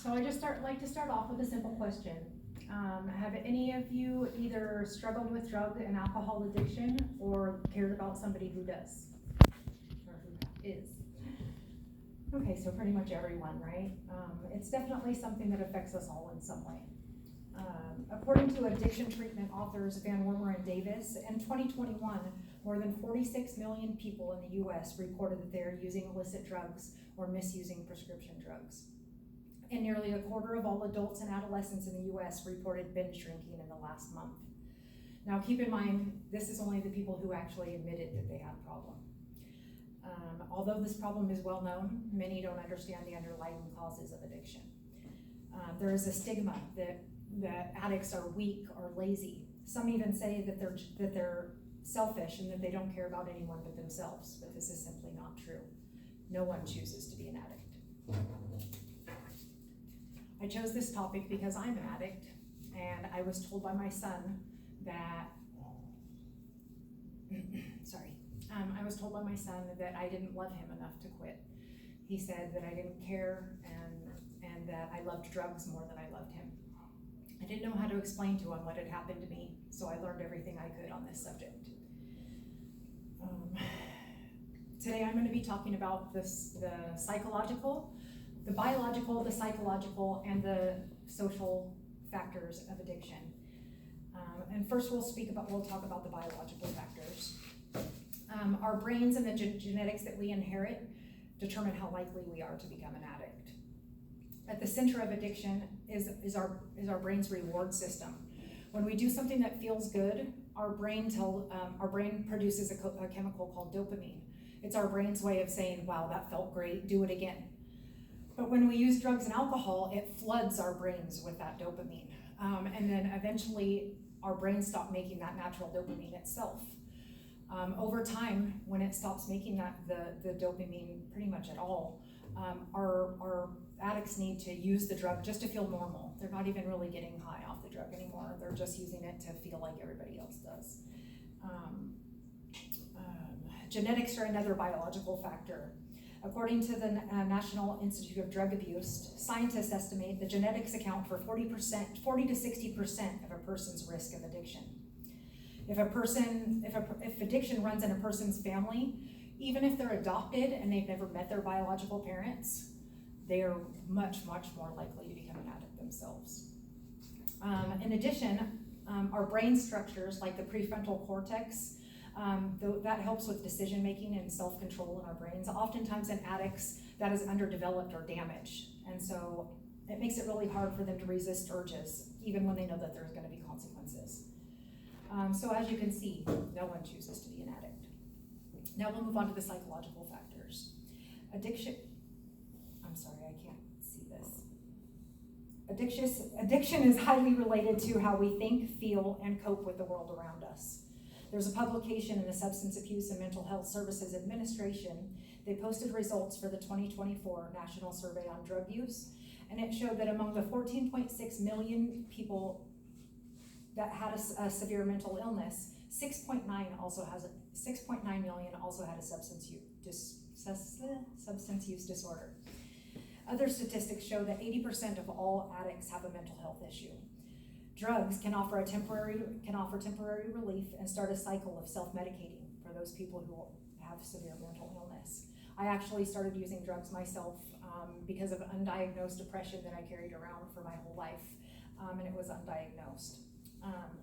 So I just like to start off with a simple question. Have any of you either struggled with drug and alcohol addiction or cared about somebody who does? Or who is? Okay, so pretty much everyone, right? It's definitely something that affects us all in some way. According to addiction treatment authors Van Wormer and Davis, in 2021, more than 46 million people in the US reported that they are using illicit drugs or misusing prescription drugs. And nearly a quarter of all adults and adolescents in the US reported binge drinking in the last month. Now keep in mind, this is only the people who actually admitted that they had a problem. Although this problem is well known, many don't understand the underlying causes of addiction. There is a stigma that addicts are weak or lazy. Some even say that they're selfish and that they don't care about anyone but themselves, but this is simply not true. No one chooses to be an addict. I chose this topic because I'm an addict, and I was told by my son that, I was told by my son that I didn't love him enough to quit. He said that I didn't care and that I loved drugs more than I loved him. I didn't know how to explain to him what had happened to me, so I learned everything I could on this subject. Today I'm going to be talking about the psychological, the biological, the psychological, and the social factors of addiction. And first we'll talk about the biological factors. Our brains and the genetics that we inherit determine how likely we are to become an addict. At the center of addiction is our brain's reward system. When we do something that feels good, our brain produces a chemical called dopamine. It's our brain's way of saying, wow, that felt great, do it again. But when we use drugs and alcohol, it floods our brains with that dopamine. And then eventually our brains stop making that natural dopamine itself. Over time, when it stops making the dopamine pretty much at all, our addicts need to use the drug just to feel normal. They're not even really getting high off the drug anymore. They're just using it to feel like everybody else does. Genetics are another biological factor. According to the National Institute of Drug Abuse, scientists estimate the genetics account for 40 to 60% of a person's risk of addiction. If addiction runs in a person's family, even if they're adopted and they've never met their biological parents, they are much, much more likely to become an addict themselves. In addition, our brain structures like the prefrontal cortex, that helps with decision making and self-control in our brains. Oftentimes in addicts, that is underdeveloped or damaged. And so it makes it really hard for them to resist urges, even when they know that there's going to be consequences. So as you can see, no one chooses to be an addict. Now we'll move on to the psychological factors. Addiction is highly related to how we think, feel, and cope with the world around us. There's a publication in the Substance Abuse and Mental Health Services Administration. They posted results for the 2024 National Survey on Drug Use, and it showed that among the 14.6 million people that had a severe mental illness, 6.9 million also had a substance use disorder. Other statistics show that 80% of all addicts have a mental health issue. Drugs can offer temporary relief and start a cycle of self-medicating for those people who have severe mental illness. I actually started using drugs myself because of undiagnosed depression that I carried around for my whole life, and it was undiagnosed.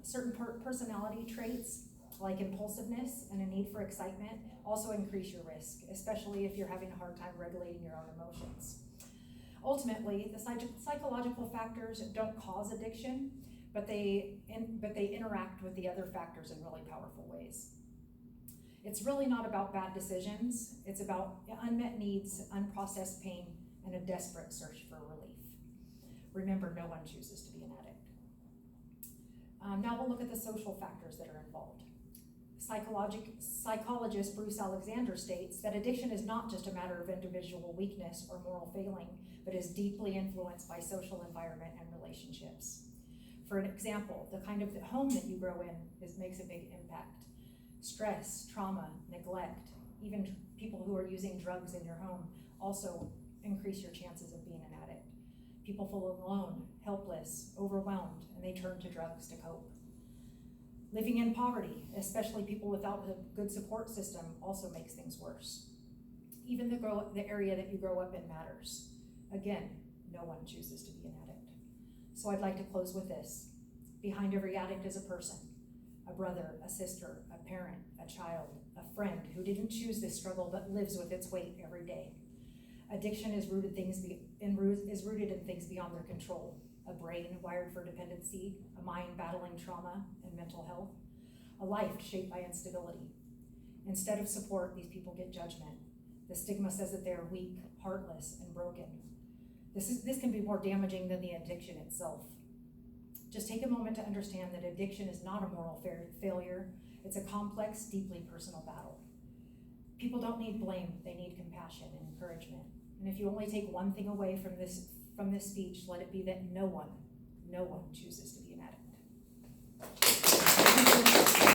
Certain personality traits like impulsiveness and a need for excitement also increase your risk, especially if you're having a hard time regulating your own emotions. Ultimately, the psychological factors don't cause addiction, but they interact with the other factors in really powerful ways. It's really not about bad decisions. It's about unmet needs, unprocessed pain, and a desperate search for relief. Remember, no one chooses to be an addict. Now we'll look at the social factors that are involved. Psychologist Bruce Alexander states that addiction is not just a matter of individual weakness or moral failing, but is deeply influenced by social environment and relationships. For an example, the kind of home that you grow in makes a big impact. Stress, trauma, neglect, even people who are using drugs in your home also increase your chances of being an addict. People feel alone, helpless, overwhelmed, and they turn to drugs to cope. Living in poverty, especially people without a good support system, also makes things worse. Even the area that you grow up in matters. Again, no one chooses to be an addict. So I'd like to close with this. Behind every addict is a person, a brother, a sister, a parent, a child, a friend who didn't choose this struggle but lives with its weight every day. Addiction is rooted in things beyond their control. A brain wired for dependency, a mind battling trauma and mental health, a life shaped by instability. Instead of support, these people get judgment. The stigma says that they are weak, heartless, and broken. This can be more damaging than the addiction itself. Just take a moment to understand that addiction is not a moral failure. It's a complex, deeply personal battle. People don't need blame, they need compassion and encouragement. And if you only take one thing away from this speech, let it be that no one chooses to